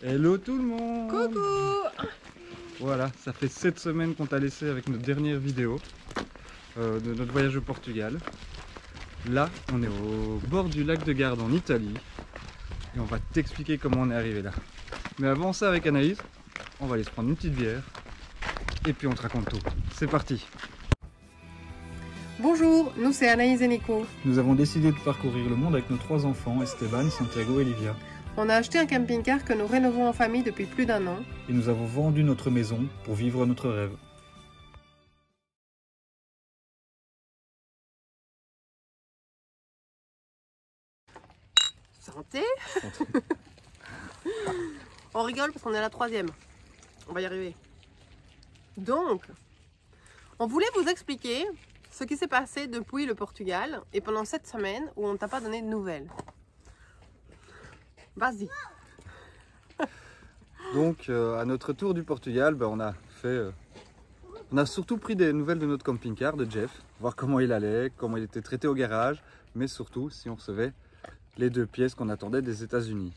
Hello tout le monde! Coucou! Voilà, ça fait 7 semaines qu'on t'a laissé avec notre dernière vidéo de notre voyage au Portugal. Là, on est au bord du lac de Garde en Italie et on va t'expliquer comment on est arrivé là. Mais avant ça, avec Anaïs, on va aller se prendre une petite bière et puis on te raconte tout. C'est parti! Bonjour, nous c'est Anaïs et Nico. Nous avons décidé de parcourir le monde avec nos 3 enfants, Esteban, Santiago et Livia. On a acheté un camping-car que nous rénovons en famille depuis plus d'1 an. Et nous avons vendu notre maison pour vivre notre rêve. Santé! On rigole parce qu'on est à la 3e. On va y arriver. Donc, on voulait vous expliquer ce qui s'est passé depuis le Portugal et pendant cette semaine où on ne t'a pas donné de nouvelles. Vas-y. Donc à notre tour du Portugal, on a surtout pris des nouvelles de notre camping-car, de Jeff, voir comment il allait, comment il était traité au garage, mais surtout si on recevait les 2 pièces qu'on attendait des États-Unis.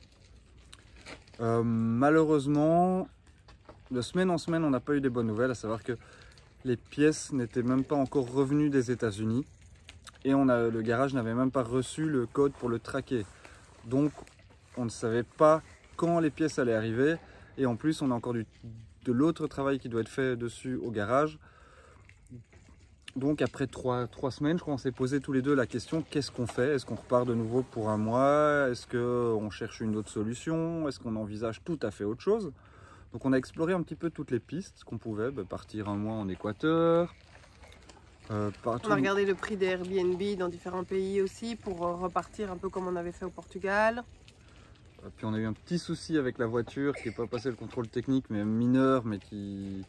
Malheureusement, de semaine en semaine, on n'a pas eu des bonnes nouvelles, à savoir que les pièces n'étaient même pas encore revenues des États-Unis et le garage n'avait même pas reçu le code pour le traquer. Donc on ne savait pas quand les pièces allaient arriver et en plus on a encore de l'autre travail qui doit être fait dessus au garage. Donc après 3 semaines, je crois qu'on s'est posé tous les deux la question: qu'est-ce qu'on fait? Est-ce qu'on repart de nouveau pour 1 mois? Est-ce qu'on cherche une autre solution? Est-ce qu'on envisage tout à fait autre chose? Donc on a exploré un petit peu toutes les pistes qu'on pouvait, partir 1 mois en Équateur. On a regardé le prix des Airbnb dans différents pays aussi pour repartir un peu comme on avait fait au Portugal. Puis on a eu un petit souci avec la voiture qui n'est pas passé le contrôle technique, mais mineur, mais qui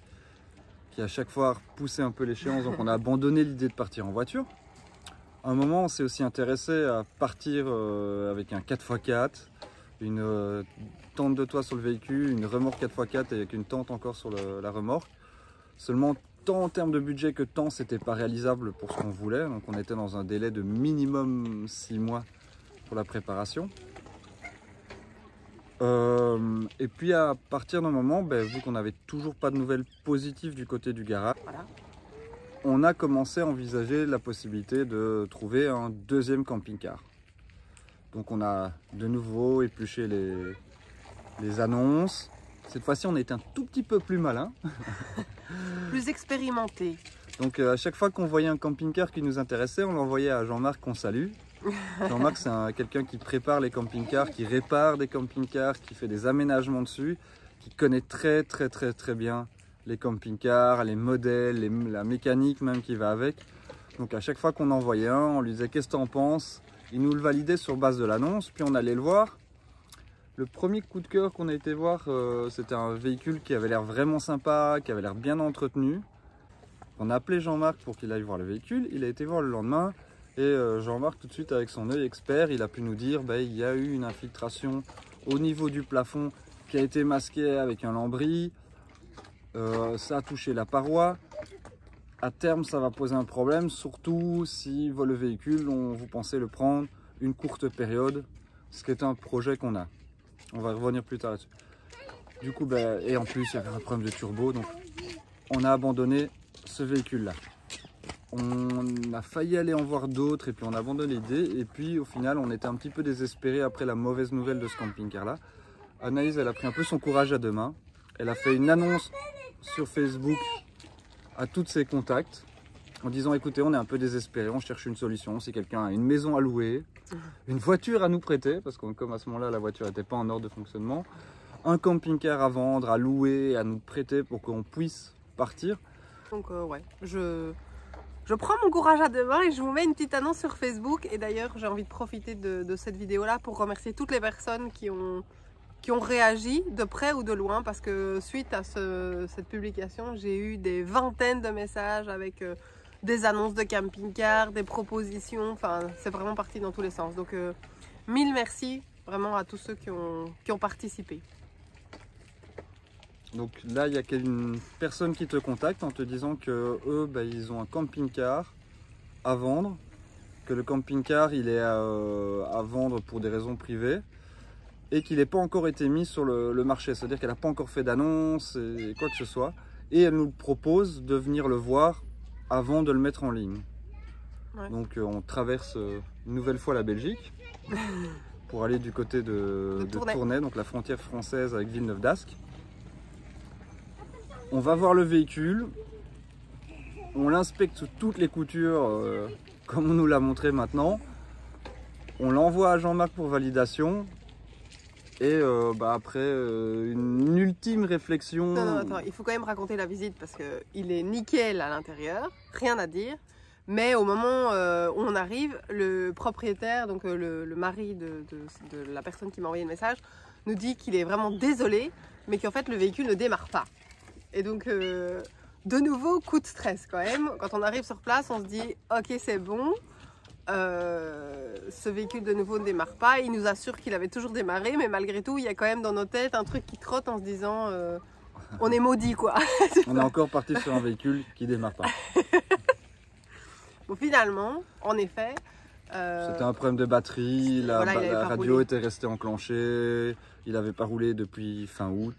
à chaque fois a repoussé un peu l'échéance, donc on a abandonné l'idée de partir en voiture. À un moment, on s'est aussi intéressé à partir avec un 4x4, une tente de toit sur le véhicule, une remorque 4x4 avec une tente encore sur la remorque. Seulement, tant en termes de budget que temps, c'était pas réalisable pour ce qu'on voulait, donc on était dans un délai de minimum 6 mois pour la préparation. Et puis à partir d'un moment, vu qu'on n'avait toujours pas de nouvelles positives du côté du garage, Voilà. on a commencé à envisager la possibilité de trouver un 2e camping-car. Donc on a de nouveau épluché les annonces. Cette fois-ci, on était un tout petit peu plus malin. Plus expérimenté. Donc à chaque fois qu'on voyait un camping-car qui nous intéressait, on l'envoyait à Jean-Marc qu'on salue. Jean-Marc, c'est quelqu'un qui prépare les camping-cars, qui répare des camping-cars, qui fait des aménagements dessus, qui connaît très bien les camping-cars, les modèles, la mécanique même qui va avec. Donc à chaque fois qu'on en envoyait un, on lui disait: qu'est-ce que tu en penses? Il nous le validait sur base de l'annonce, puis on allait le voir. Le premier coup de cœur qu'on a été voir, c'était un véhicule qui avait l'air vraiment sympa, qui avait l'air bien entretenu. On a appelé Jean-Marc pour qu'il aille voir le véhicule, il a été voir le lendemain. Et Jean-Marc, tout de suite, avec son œil expert, il a pu nous dire il y a eu une infiltration au niveau du plafond qui a été masquée avec un lambris. Ça a touché la paroi. À terme, ça va poser un problème, surtout si le véhicule, vous pensez le prendre une courte période, ce qui est un projet qu'on a. On va revenir plus tard là-dessus. Du coup, et en plus, il y avait un problème de turbo, donc on a abandonné ce véhicule-là. On a failli aller en voir d'autres et puis on a abandonné l'idée. Et puis au final, on était un petit peu désespéré après la mauvaise nouvelle de ce camping-car-là. Anaïs, elle a pris un peu son courage à 2 mains. Elle a fait une annonce sur Facebook à tous ses contacts en disant: écoutez, on est un peu désespéré, on cherche une solution. Si quelqu'un a une maison à louer, une voiture à nous prêter, parce que comme à ce moment-là, la voiture n'était pas en ordre de fonctionnement, un camping-car à vendre, à louer, à nous prêter pour qu'on puisse partir. Donc ouais, je prends mon courage à 2 mains et je vous mets une petite annonce sur Facebook. Et d'ailleurs, j'ai envie de profiter de cette vidéo-là pour remercier toutes les personnes qui ont réagi de près ou de loin. Parce que suite à cette publication, j'ai eu des vingtaines de messages avec des annonces de camping-car, des propositions. Enfin, c'est vraiment parti dans tous les sens. Donc, 1000 merci vraiment à tous ceux qui ont participé. Donc là, il y a une personne qui te contacte en te disant que eux, ils ont un camping-car à vendre, que le camping-car il est à vendre pour des raisons privées, et qu'il n'ait pas encore été mis sur le marché. C'est-à-dire qu'elle n'a pas encore fait d'annonce et quoi que ce soit. Et elle nous propose de venir le voir avant de le mettre en ligne. Ouais. Donc on traverse une nouvelle fois la Belgique pour aller du côté de Tournai, donc la frontière française avec Villeneuve d'Ascq. On va voir le véhicule, on l'inspecte sous toutes les coutures comme on nous l'a montré maintenant. On l'envoie à Jean-Marc pour validation. Et après une ultime réflexion... Non, attends, il faut quand même raconter la visite parce qu'il est nickel à l'intérieur, rien à dire. Mais au moment où on arrive, le propriétaire, donc le mari de la personne qui m'a envoyé le message, nous dit qu'il est vraiment désolé, mais qu'en fait le véhicule ne démarre pas. Et donc, de nouveau, coup de stress quand même. Quand on arrive sur place, on se dit « Ok, c'est bon ». Ce véhicule de nouveau ne démarre pas. Il nous assure qu'il avait toujours démarré, mais malgré tout, il y a quand même dans nos têtes un truc qui trotte en se disant on est maudit quoi. On est encore parti sur un véhicule qui démarre pas. Bon, finalement, en effet. C'était un problème de batterie, la radio était restée enclenchée, il n'avait pas roulé depuis fin août.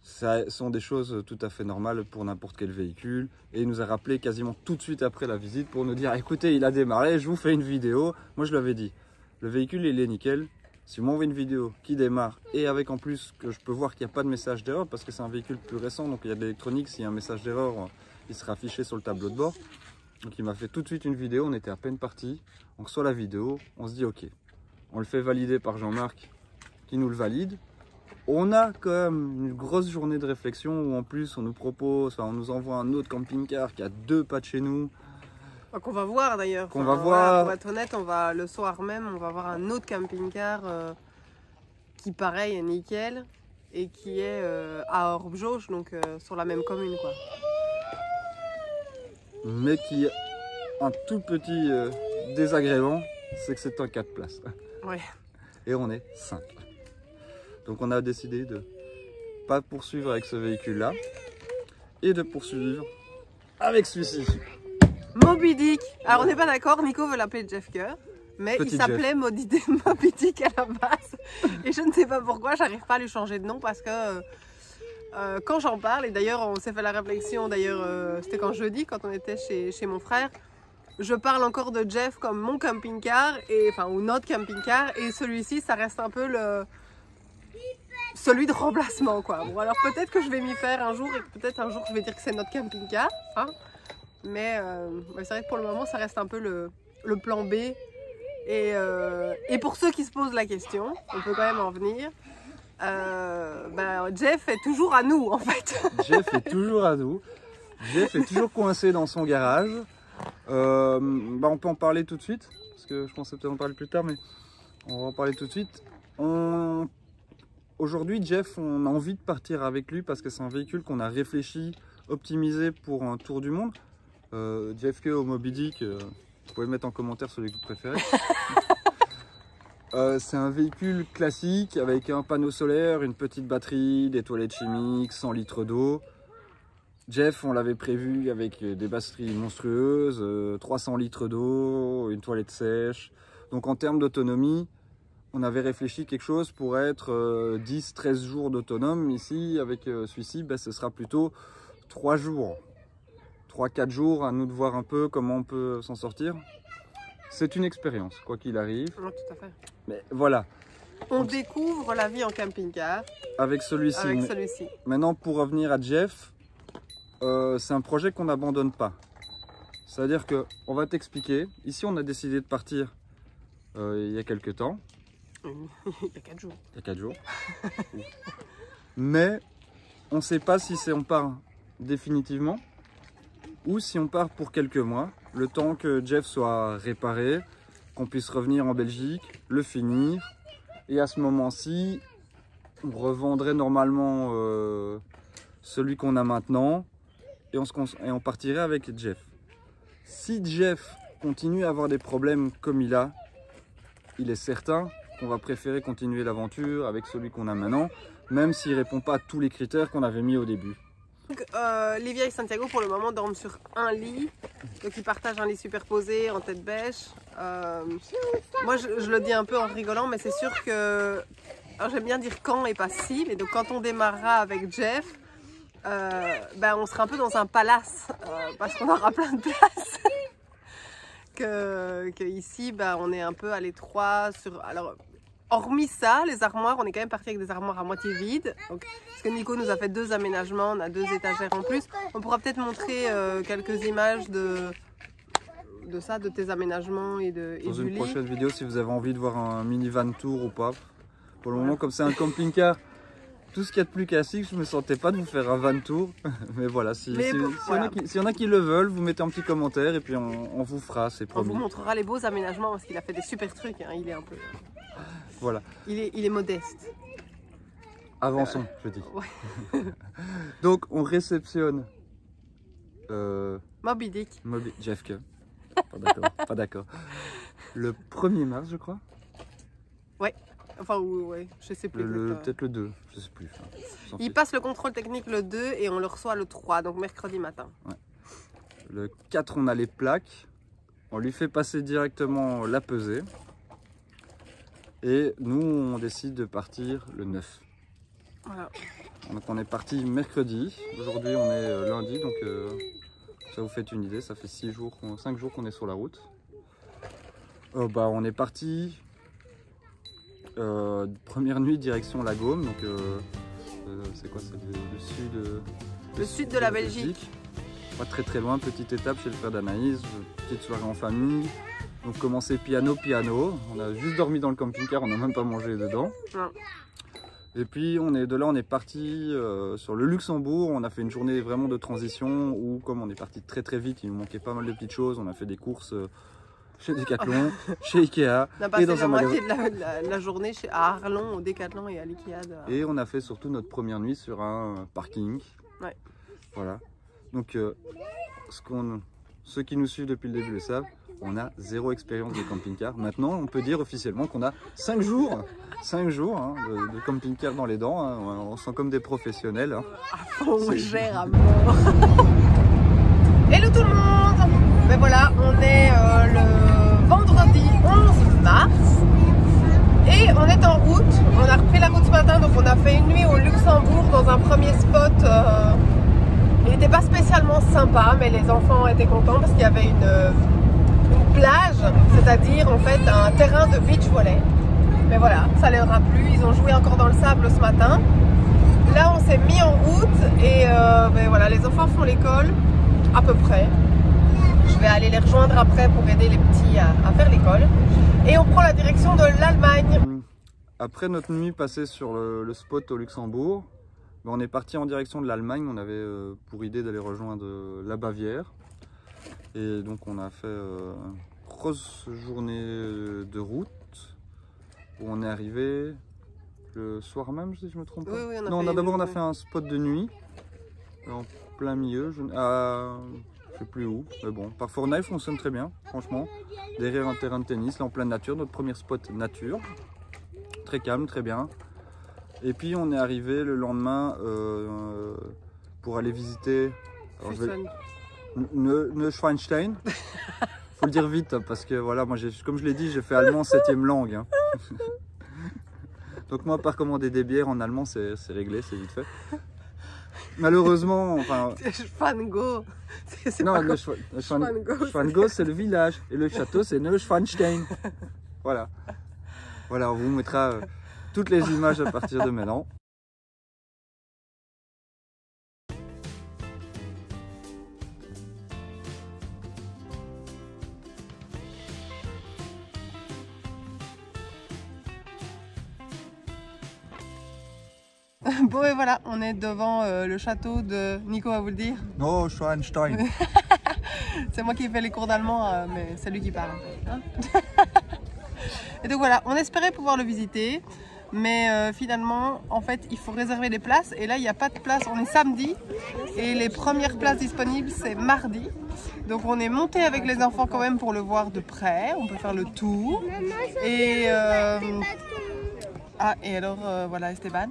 Ce sont des choses tout à fait normales pour n'importe quel véhicule. Et il nous a rappelé quasiment tout de suite après la visite pour nous dire écoutez, il a démarré, je vous fais une vidéo. Moi je l'avais dit, le véhicule il est nickel. Si vous m'envoyez une vidéo qui démarre et avec en plus que je peux voir qu'il n'y a pas de message d'erreur parce que c'est un véhicule plus récent, donc il y a de l'électronique, s'il y a un message d'erreur, il sera affiché sur le tableau de bord. Donc il m'a fait tout de suite une vidéo, on était à peine parti. On reçoit la vidéo, on se dit ok, on le fait valider par Jean-Marc qui nous le valide. On a quand même une grosse journée de réflexion où en plus on nous propose, on nous envoie un autre camping-car qui a 2 pas de chez nous. Qu'on va voir d'ailleurs. Qu'on va voir. Pour être honnête, le soir même, on va voir un autre camping-car qui pareil est nickel et qui est à Orbe-Jauge, donc sur la même commune quoi. Mais qui a un tout petit désagrément, c'est que c'est un 4 places. Ouais. Et on est 5. Donc on a décidé de pas poursuivre avec ce véhicule-là et de poursuivre avec celui-ci. Moby Dick. Alors on n'est pas d'accord, Nico veut l'appeler Jeff Kerr, mais il s'appelait Moby Dick à la base. Et je ne sais pas pourquoi, j'arrive pas à lui changer de nom parce que quand j'en parle, et d'ailleurs on s'est fait la réflexion, c'était quand jeudi, quand on était chez mon frère, je parle encore de Jeff comme mon camping-car, ou notre camping-car, et celui-ci ça reste un peu celui de remplacement quoi. Bon alors peut-être que je vais m'y faire un jour et peut-être un jour je vais dire que c'est notre camping-car, hein. Mais c'est vrai que pour le moment ça reste un peu le plan B et pour ceux qui se posent la question, on peut quand même en venir, Jeff est toujours à nous en fait. Jeff est toujours à nous, Jeff est toujours coincé dans son garage. On peut en parler tout de suite parce que je pensais peut-être en parler plus tard, mais on va en parler tout de suite. Aujourd'hui, Jeff, on a envie de partir avec lui parce que c'est un véhicule qu'on a réfléchi, optimisé pour un tour du monde. Jeff Kerr au Moby Dick, vous pouvez mettre en commentaire celui que vous préférez. C'est un véhicule classique avec un panneau solaire, une petite batterie, des toilettes chimiques, 100 litres d'eau. Jeff, on l'avait prévu avec des batteries monstrueuses, 300 litres d'eau, une toilette sèche. Donc en termes d'autonomie, on avait réfléchi quelque chose pour être 10-13 jours d'autonome. Ici, avec celui-ci, ce sera plutôt 3 jours. 3-4 jours, à nous de voir un peu comment on peut s'en sortir. C'est une expérience, quoi qu'il arrive. Oui, tout à fait. Mais voilà. On découvre la vie en camping-car. Avec celui-ci. Maintenant, pour revenir à Jeff, c'est un projet qu'on n'abandonne pas. C'est-à-dire qu'on va t'expliquer. Ici, on a décidé de partir il y a quelques temps. Il y a 4 jours. Il y a 4 jours. Mais on ne sait pas si on part définitivement ou si on part pour quelques mois, le temps que Jeff soit réparé, qu'on puisse revenir en Belgique, le finir. Et à ce moment-ci, on revendrait normalement celui qu'on a maintenant et on partirait avec Jeff. Si Jeff continue à avoir des problèmes comme il est certain qu'on va préférer continuer l'aventure avec celui qu'on a maintenant, même s'il ne répond pas à tous les critères qu'on avait mis au début. Donc, Livia et Santiago pour le moment dorment sur un lit. Donc ils partagent un lit superposé en tête bêche. Moi je le dis un peu en rigolant, mais c'est sûr que... Alors j'aime bien dire quand et pas si, mais donc quand on démarrera avec Jeff, on sera un peu dans un palace parce qu'on aura plein de place. que ici on est un peu à l'étroit sur... Alors, hormis ça, les armoires, on est quand même parti avec des armoires à moitié vides. Donc, parce que Nico nous a fait 2 aménagements, on a 2 étagères en plus. On pourra peut-être montrer quelques images de ça, de tes aménagements et du lit. Dans une prochaine vidéo, si vous avez envie de voir un mini van tour ou pas. Pour le moment, comme c'est un camping-car, tout ce qu'il y a de plus classique, je ne me sentais pas de vous faire un van tour. Mais voilà, s'il y en a qui le veulent, vous mettez un petit commentaire et puis on vous fera, c'est promis. On vous montrera les beaux aménagements parce qu'il a fait des super trucs, hein. Il est un peu... Voilà. Il est modeste. Avançons, je dis. Ouais. Donc, on réceptionne... Moby Dick. JFK. Pas d'accord, pas d'accord. Le 1er mars, je crois. Ouais. Enfin, ouais, je sais plus. Peut-être le 2, je sais plus. Il passe le contrôle technique le 2 et on le reçoit le 3, donc mercredi matin. Ouais. Le 4, on a les plaques. On lui fait passer directement la pesée. Et nous, on décide de partir le 9. Voilà. Donc on est parti mercredi. Aujourd'hui, on est lundi, donc ça vous fait une idée. Ça fait 5 jours qu'on est sur la route. On est parti. Première nuit direction la Gaume, donc c'est quoi, c'est le sud de la Belgique. Pas très loin, petite étape chez le frère d'Anaïs, petite soirée en famille. Donc commencer piano, on a juste dormi dans le camping-car, on n'a même pas mangé dedans. Non. Et puis de là on est parti sur le Luxembourg, on a fait une journée vraiment de transition où comme on est parti très vite, il nous manquait pas mal de petites choses, on a fait des courses chez Decathlon, chez Ikea. On a passé la moitié de la journée à Arlon, au Decathlon et à l'Ikea. Et on a fait surtout notre première nuit sur un parking. Ouais. Voilà. Donc ceux qui nous suivent depuis le début le savent, on a 0 expérience de camping-car. Maintenant, on peut dire officiellement qu'on a 5 jours hein, de camping-car dans les dents. Hein. On sent comme des professionnels. Hein. On gère à mort. Hello tout le monde. Ben voilà, on est le vendredi 11 mars et on est en route. On a repris la route ce matin, donc on a fait une nuit au Luxembourg dans un premier spot. Il n'était pas spécialement sympa, mais les enfants étaient contents parce qu'il y avait une plage, c'est-à-dire en fait un terrain de beach volley. Mais voilà, ça leur a plu. Ils ont joué encore dans le sable ce matin. Là, on s'est mis en route et voilà, les enfants font l'école à peu près. Je vais aller les rejoindre après pour aider les petits à faire l'école. Et on prend la direction de l'Allemagne. Après notre nuit passée sur le spot au Luxembourg, on est parti en direction de l'Allemagne. On avait pour idée d'aller rejoindre la Bavière. Et donc on a fait une grosse journée de route où on est arrivé le soir même, si je me trompe pas. Oui, on a fait un spot de nuit en plein milieu. Je sais plus où, mais bon, par Fortnite fonctionne très bien, franchement. Derrière un terrain de tennis, là en pleine nature, notre premier spot nature. Très calme, très bien. Et puis on est arrivé le lendemain pour aller visiter Neuschwanstein. Faut le dire vite parce que voilà, moi comme je l'ai dit, j'ai fait allemand 7e langue. Hein. Donc moi, par commander des bières en allemand, c'est réglé, c'est vite fait. Malheureusement, enfin... Schwango. Non, Schwango, c'est le village. Et le château, c'est Neuschwanstein. Voilà. Voilà, on vous mettra toutes les images à partir de maintenant. Bon et voilà, on est devant le château de... Nico va vous le dire. Neuschwanstein. C'est moi qui ai fait les cours d'allemand, mais c'est lui qui parle. Hein. Et donc voilà, on espérait pouvoir le visiter, mais finalement, en fait, il faut réserver les places. Et là, il n'y a pas de place, on est samedi, et les premières places disponibles, c'est mardi. Donc on est monté avec les enfants quand même pour le voir de près, on peut faire le tour. Et, et alors, voilà Esteban.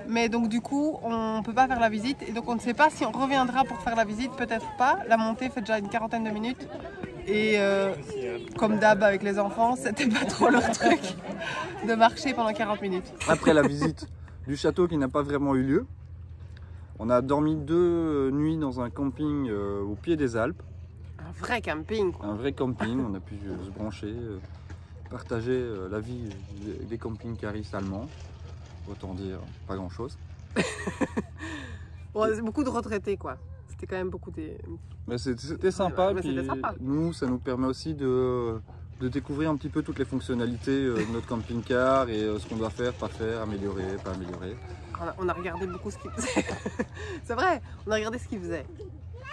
Mais donc du coup, on ne peut pas faire la visite. Et donc on ne sait pas si on reviendra pour faire la visite, peut-être pas. La montée fait déjà une quarantaine de minutes. Et comme d'hab avec les enfants, c'était pas trop leur truc de marcher pendant 40 minutes. Après la visite du château qui n'a pas vraiment eu lieu, on a dormi 2 nuits dans un camping au pied des Alpes. Un vrai camping, quoi. Un vrai camping, on a pu se brancher, partager la vie des camping-caristes allemands. Autant dire pas grand-chose. Bon, c'est beaucoup de retraités, quoi. C'était quand même beaucoup des... Mais c'était sympa, mais puis c'était sympa. nous, ça nous permet aussi de découvrir un petit peu toutes les fonctionnalités de notre camping-car et ce qu'on doit faire, pas faire, améliorer, pas améliorer. On a regardé beaucoup ce qu'ils faisaient. C'est vrai, on a regardé ce qu'ils faisaient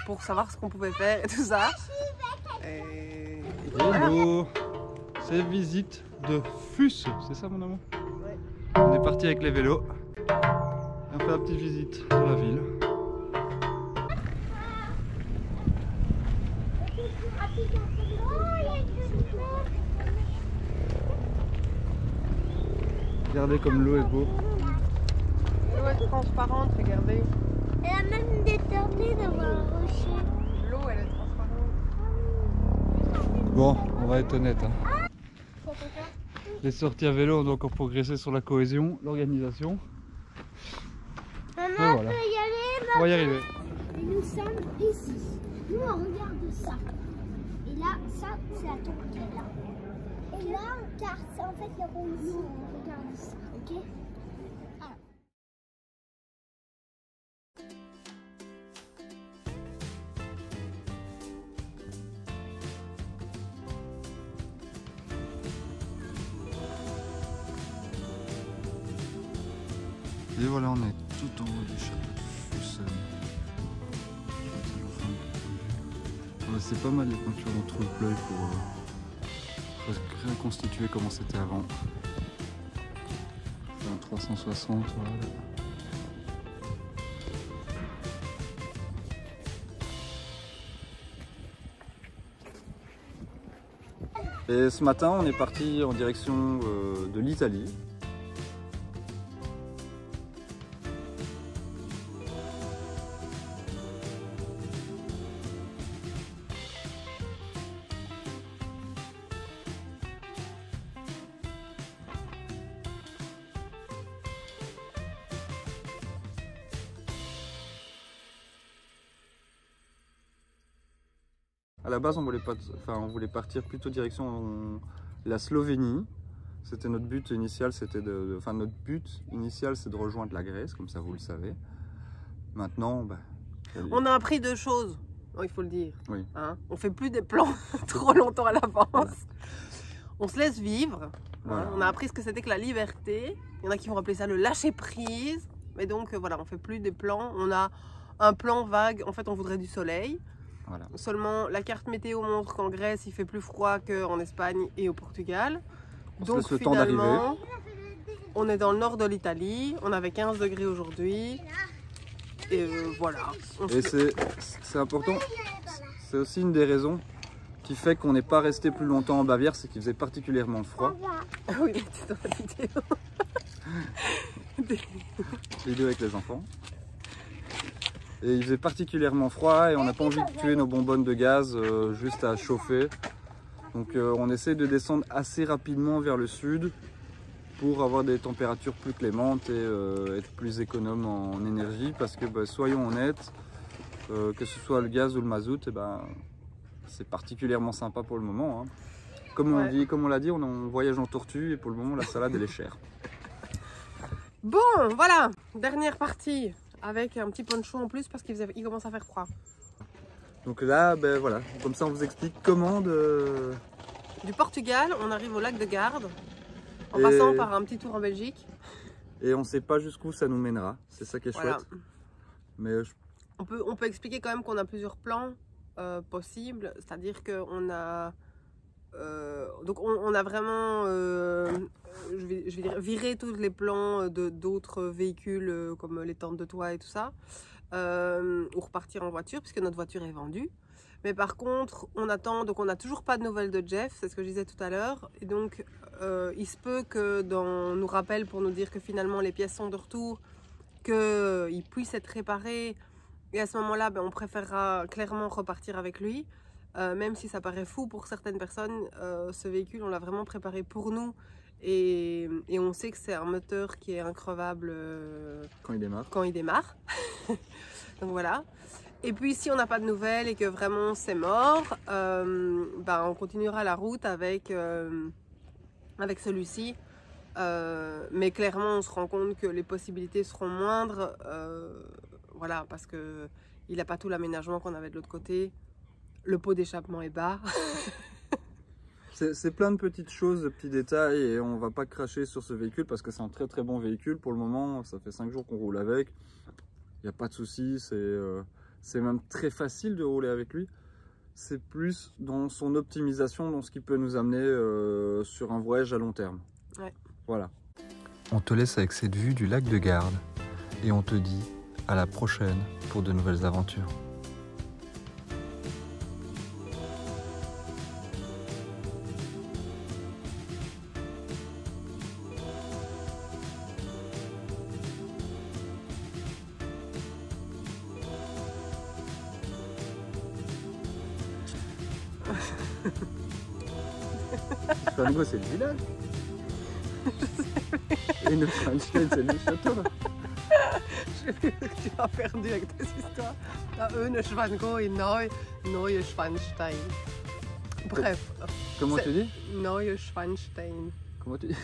pour savoir ce qu'on pouvait faire et tout ça. Et Hello, c'est visite de FUS, c'est ça mon amour? Ouais. On est parti avec les vélos. On fait la petite visite de la ville. Regardez comme l'eau est beau. l'eau est transparente, regardez. Elle a même déterminé d'avoir un rocher. L'eau, elle est transparente. Bon, on va être honnête. Hein. Les sorties à vélo, on doit encore progresser sur la cohésion, l'organisation. Maman, Et voilà. on peut y aller, On va y arriver. Et nous sommes ici. Nous, on regarde ça. Et là, ça, c'est la tour qui est là. Et là, on regarde ça. En fait, le rond ici, on regarde ça. Ok? Alors. Et voilà, on est tout en haut du château de Fussen. C'est pas mal les peintures en trompe-l'œil pour reconstituer comment c'était avant. Un 360, voilà. Et ce matin, on est parti en direction de l'Italie. À la base, on voulait partir plutôt direction la Slovénie. C'était notre but initial, c'est de rejoindre la Grèce, comme ça vous le savez. Maintenant, bah, On a appris 2 choses, il faut le dire. Oui. Hein, on fait plus des plans trop longtemps à l'avance. Voilà. On se laisse vivre. Voilà. Hein, on a appris ce que c'était que la liberté. Il y en a qui vont appeler ça le lâcher prise. Mais donc voilà, on fait plus des plans. On a un plan vague. En fait, on voudrait du soleil. Voilà. Seulement, la carte météo montre qu'en Grèce, il fait plus froid qu'en Espagne et au Portugal. Donc finalement, on est dans le nord de l'Italie. On avait 15 degrés aujourd'hui. Et voilà. Et c'est important. C'est aussi une des raisons qui fait qu'on n'est pas resté plus longtemps en Bavière, c'est qu'il faisait particulièrement froid. Ah oui, mais c'est dans la vidéo. Vidéo avec les enfants. Et il faisait particulièrement froid et on n'a pas envie de tuer nos bonbonnes de gaz juste à chauffer. Donc on essaie de descendre assez rapidement vers le sud pour avoir des températures plus clémentes et être plus économe en énergie. Parce que bah, soyons honnêtes, que ce soit le gaz ou le mazout, c'est particulièrement sympa pour le moment. Hein. Comme on l'a dit, on voyage en tortue et pour le moment la salade elle est chère. Bon, voilà, dernière partie. Avec un petit poncho en plus parce qu'il commence à faire froid. Donc là, ben voilà, comme ça on vous explique comment Du Portugal, on arrive au lac de Garde, en passant par un petit tour en Belgique. Et on ne sait pas jusqu'où ça nous mènera, c'est ça qui est chouette. Mais on peut expliquer quand même qu'on a plusieurs plans possibles, c'est-à-dire qu'on a... donc on a vraiment je vais dire, viré tous les plans d'autres véhicules comme les tentes de toit et tout ça ou repartir en voiture puisque notre voiture est vendue. Mais par contre on attend, donc on n'a toujours pas de nouvelles de Jeff, c'est ce que je disais tout à l'heure, et donc il se peut que nous rappelle pour nous dire que finalement les pièces sont de retour qu'il puisse être réparé. Et à ce moment-là, on préférera clairement repartir avec lui. Même si ça paraît fou pour certaines personnes, ce véhicule, on l'a vraiment préparé pour nous. Et on sait que c'est un moteur qui est increvable Quand il démarre. quand il démarre. Donc voilà. Et puis si on n'a pas de nouvelles et que vraiment c'est mort, on continuera la route avec celui-ci. Mais clairement on se rend compte que les possibilités seront moindres. Voilà, parce que il n'a pas tout l'aménagement qu'on avait de l'autre côté. Le pot d'échappement est bas. C'est plein de petites choses, de petits détails, et on va pas cracher sur ce véhicule parce que c'est un très très bon véhicule pour le moment. Ça fait 5 jours qu'on roule avec, il n'y a pas de souci, c'est même très facile de rouler avec lui. C'est plus dans son optimisation, dans ce qui peut nous amener sur un voyage à long terme. Ouais. Voilà. On te laisse avec cette vue du lac de Garde et on te dit à la prochaine pour de nouvelles aventures. Schwango, c'est le village. Et Neuschwanstein, c'est le château. Je sais que tu as perdu avec tes histoires. Neuschwanstein et Neuschwanstein. Bref. Comment tu dis? Neuschwanstein. Comment tu dis?